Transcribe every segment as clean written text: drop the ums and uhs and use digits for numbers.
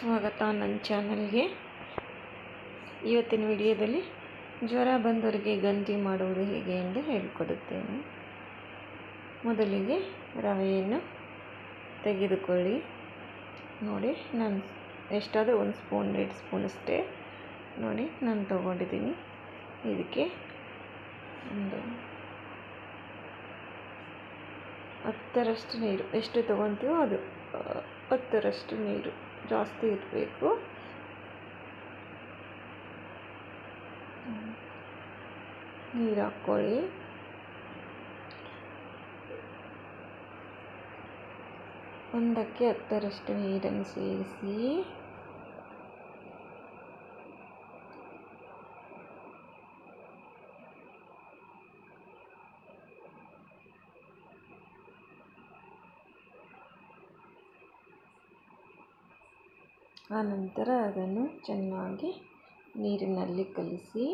ಸ್ವಾಗತ ನನ್ನ ಚಾನಲ್ಗೆ. ಇವತ್ತಿನ ವಿಡಿಯೋದಲ್ಲಿ ಜ್ವರ ಬಂದವರಿಗೆ ಗಂಜಿ ಮಾಡುವುದು ಹೇಗೆ ಎಂದು ಹೇಳಿಕೊಡುತ್ತೇನೆ. ಮೊದಲಿಗೆ ರವೆಯನ್ನು ತೆಗೆದುಕೊಳ್ಳಿ. ನೋಡಿ, ನಾನು ಎಷ್ಟಾದರೂ 1 ಸ್ಪೂನ್ 2 ಸ್ಪೂನ್ ಅಷ್ಟೇ ನೋಡಿ ನಾನು ತಗೊಂಡಿದ್ದೀನಿ. ಇದಕ್ಕೆ ಒಂದು 10ರಷ್ಟು ನೀರು, ಎಷ್ಟು ತೊಗೊತೀವೋ ಅದು 10ರಷ್ಟು ನೀರು, ಜಾಸ್ತಿ ಇರಬೇಕು. ನೀರು ಹಾಕ್ಕೊಳ್ಳಿ. ಒಂದಕ್ಕೆ 10ರಷ್ಟು ನೀರನ್ನು ಸೇರಿಸಿ ಆನಂತರ ಅದನ್ನು ಚೆನ್ನಾಗಿ ನೀರಿನಲ್ಲಿ ಕಲಿಸಿ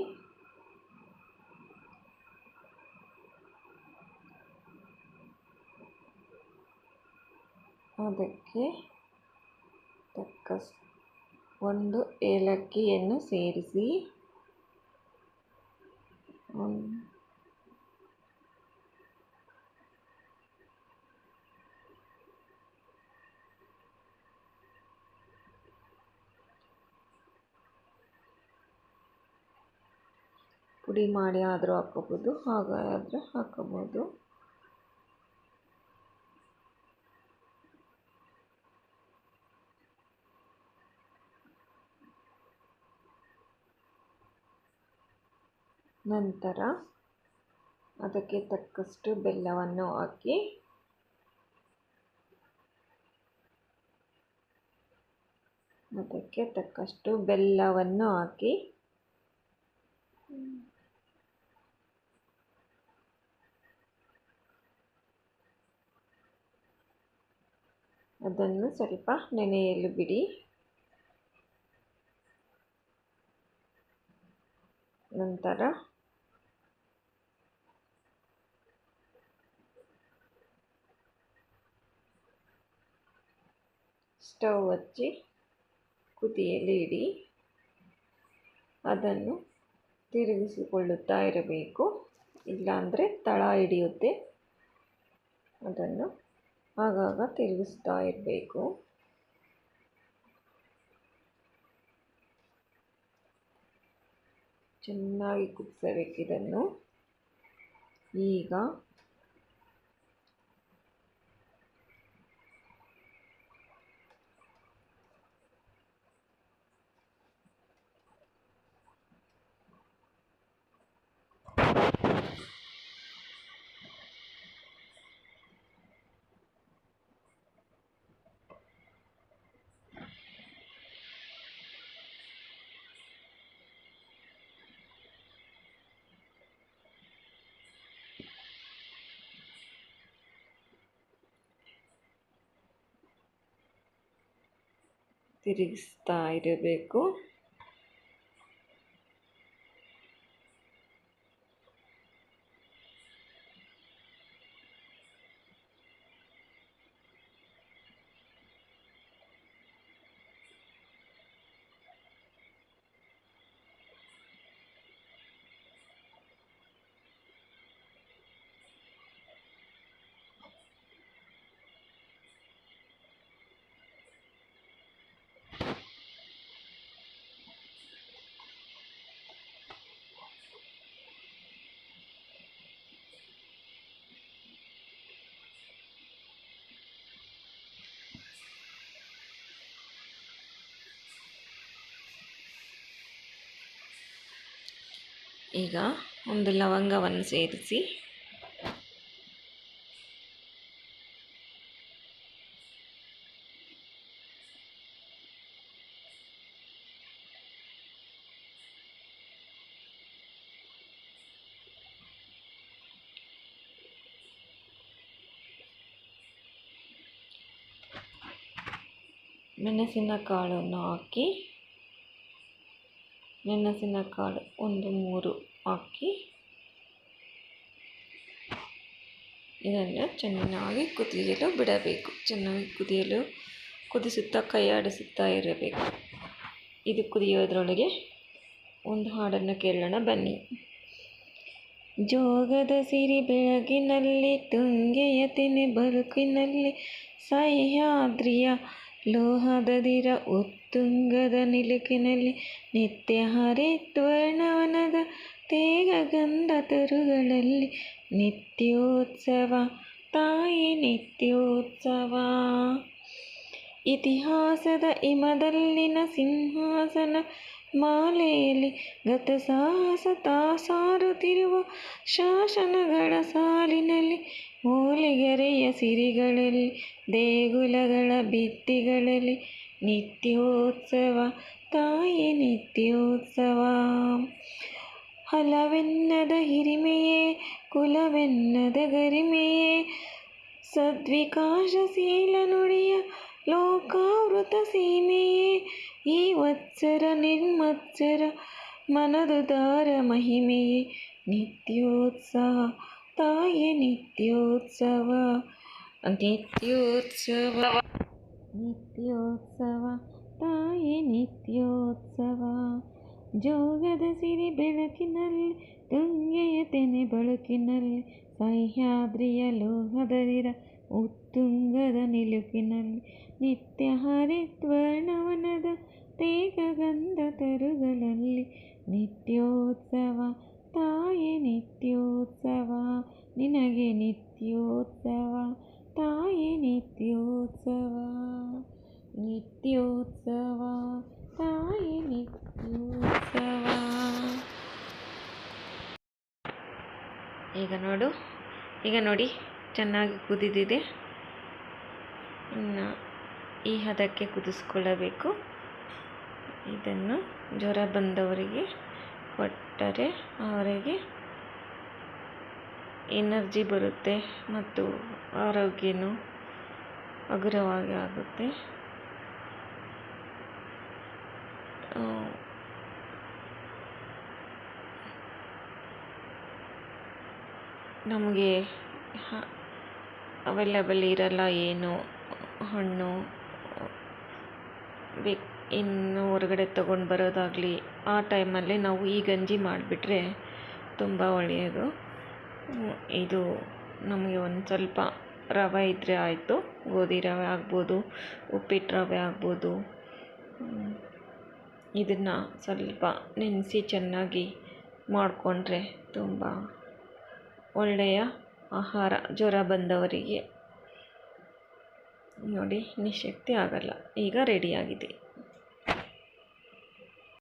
ಅದಕ್ಕೆ ತಕ್ಕಷ್ಟು 1 ಏಲಕ್ಕಿಯನ್ನು ಸೇರಿಸಿ ಪುಡಿ ಮಾಡಿ ಆದರೂ ಹಾಕೋಬೋದು, ಹಾಗಾದರೆ ಹಾಕೋಬೋದು. ನಂತರ ಅದಕ್ಕೆ ತಕ್ಕಷ್ಟು ಬೆಲ್ಲವನ್ನು ಹಾಕಿ ಅದನ್ನು ಸ್ವಲ್ಪ ನೆನೆಯಲು ಬಿಡಿ. ನಂತರ ಸ್ಟವ್ ಹಚ್ಚಿ ಕುದಿಯಲು ಇಡಿ. ಅದನ್ನು ತಿರುಗಿಸಿಕೊಳ್ಳುತ್ತಾ ಇರಬೇಕು, ಇಲ್ಲಾಂದರೆ ತಳ ಹಿಡಿಯುತ್ತೆ. ಅದನ್ನು ಆಗಾಗ ತಿರುಗಿಸ್ತಾ ಇರಬೇಕು. ಚೆನ್ನಾಗಿ ಕುದಿಸಬೇಕು ಇದನ್ನು. ಈಗ ತಿರುಗಿಸ್ತಾ ಇರಬೇಕು. ಈಗ ಒಂದು ಲವಂಗವನ್ನು ಸೇರಿಸಿ ಮೆಣಸಿನಕಾಳನ್ನು ಹಾಕಿ, ಮೆಣಸಿನಕಾಳು 1-3 ಹಾಕಿ ಇದನ್ನು ಚೆನ್ನಾಗಿ ಕುದಿಯಲು ಬಿಡಬೇಕು. ಚೆನ್ನಾಗಿ ಕುದಿಯಲು ಕುದಿಸುತ್ತಾ ಕೈ ಆಡಿಸುತ್ತಾ ಇರಬೇಕು. ಇದು ಕುದಿಯೋದ್ರೊಳಗೆ ಒಂದು ಹಾಡನ್ನು ಕೇಳೋಣ ಬನ್ನಿ. ಜೋಗದ ಸಿರಿ ಬೆಳಗಿನಲ್ಲಿ ತುಂಗೆಯ ತೆನೆ ಬರುಕಿನಲ್ಲಿ ಸಹ್ಯಾದ್ರಿಯ ಲೋಹದದಿರ ಉತ್ತುಂಗದ ನಿಲುಕಿನಲ್ಲಿ ನಿತ್ಯ ಹರಿದ್ವರ್ಣವನದ ತೇಗ ಗಂಧ ತರುಗಳಲ್ಲಿ ನಿತ್ಯೋತ್ಸವ ತಾಯಿ ನಿತ್ಯೋತ್ಸವ. ಇತಿಹಾಸದ ಹಿಮದಲ್ಲಿನ ಸಿಂಹಾಸನ ಮಾಲೆಯಲ್ಲಿ ಗತಸಾಹಸ ತಾಸಾರುತ್ತಿರುವ ಶಾಸನಗಳ ಸಾಲಿನಲ್ಲಿ ಮೂಲಿಗೆರೆಯ ಸಿರಿಗಳಲ್ಲಿ ದೇಗುಲಗಳ ಭಿತ್ತಿಗಳಲ್ಲಿ ನಿತ್ಯೋತ್ಸವ ತಾಯಿ ನಿತ್ಯೋತ್ಸವ. ಹಲವೆನ್ನದ ಹಿರಿಮೆಯೇ ಕುಲವೆನ್ನದ ಗರಿಮೆಯೇ ಸದ್ವಿಕಾಸಶೀಲ ನುಡಿಯ ಲೋಕಾವೃತ ಸೀಮೆಯೇ ಈ ವತ್ಸರ ನಿರ್ಮತ್ಸರ ಮನದುದಾರ ಮಹಿಮೆಯೇ ನಿತ್ಯೋತ್ಸವ ತಾಯಿ ನಿತ್ಯೋತ್ಸವ ನಿತ್ಯೋತ್ಸವ ನಿತ್ಯೋತ್ಸವ ತಾಯಿ ನಿತ್ಯೋತ್ಸವ. ಜೋಗದ ಸಿರಿ ಬೆಳಕಿನಲ್ಲಿ ತುಂಗೆಯ ತೆನೆ ಬಳುಕಿನಲ್ಲಿ ಸಹ್ಯಾದ್ರಿಯ ಲೋಹದದಿರ ಉತ್ತುಂಗದ ನಿಲುಕಿನಲ್ಲಿ ನಿತ್ಯ ಹರಿದ್ವರ್ಣವನದ ತೇಗ ಗಂಧ ತರುಗಳಲ್ಲಿ ನಿತ್ಯೋತ್ಸವ ತಾಯಿ ನಿತ್ಯೋತ್ಸವ ನಿನಗೆ ನಿತ್ಯೋತ್ಸವ ತಾಯಿ ನಿತ್ಯೋತ್ಸವ ನಿತ್ಯೋತ್ಸವ ತಾಯಿ ನಿತ್ಯೋತ್ಸವ. ಈಗ ನೋಡಿ ಚೆನ್ನಾಗಿ ಕುದಿದಿದೆ. ಇನ್ನು ಈ ಹದಕ್ಕೆ ಕುದಿಸ್ಕೊಳ್ಳಬೇಕು. ಇದನ್ನು ಜ್ವರ ಬಂದವರಿಗೆ ಕೊಟ್ಟರೆ ಅವರಿಗೆ ಎನರ್ಜಿ ಬರುತ್ತೆ ಮತ್ತು ಆರೋಗ್ಯನೂ ಹಗುರವಾಗಿ ಆಗುತ್ತೆ. ನಮಗೆ ಅವೈಲೇಬಲ್ ಇರಲ್ಲ ಏನು ಹಣ್ಣು ಇನ್ನು ಹೊರಗಡೆ ತೊಗೊಂಡು ಬರೋದಾಗಲಿ, ಆ ಟೈಮಲ್ಲಿ ನಾವು ಈ ಗಂಜಿ ಮಾಡಿಬಿಟ್ರೆ ತುಂಬ ಒಳ್ಳೆಯದು. ಇದು ನಮಗೆ ಒಂದು ಸ್ವಲ್ಪ ರವೆ ಇದ್ದರೆ ಆಯಿತು. ಗೋಧಿ ರವೆ ಆಗ್ಬೋದು, ಉಪ್ಪಿಟ್ಟು ರವೆ ಆಗ್ಬೋದು. ಇದನ್ನು ಸ್ವಲ್ಪ ನೆನೆಸಿ ಚೆನ್ನಾಗಿ ಮಾಡಿಕೊಂಡ್ರೆ ತುಂಬ ಒಳ್ಳೆಯ ಆಹಾರ ಜ್ವರ ಬಂದವರಿಗೆ. ನೋಡಿ, ನಿಶಕ್ತಿ ಆಗಲ್ಲ. ಈಗ ರೆಡಿಯಾಗಿದೆ.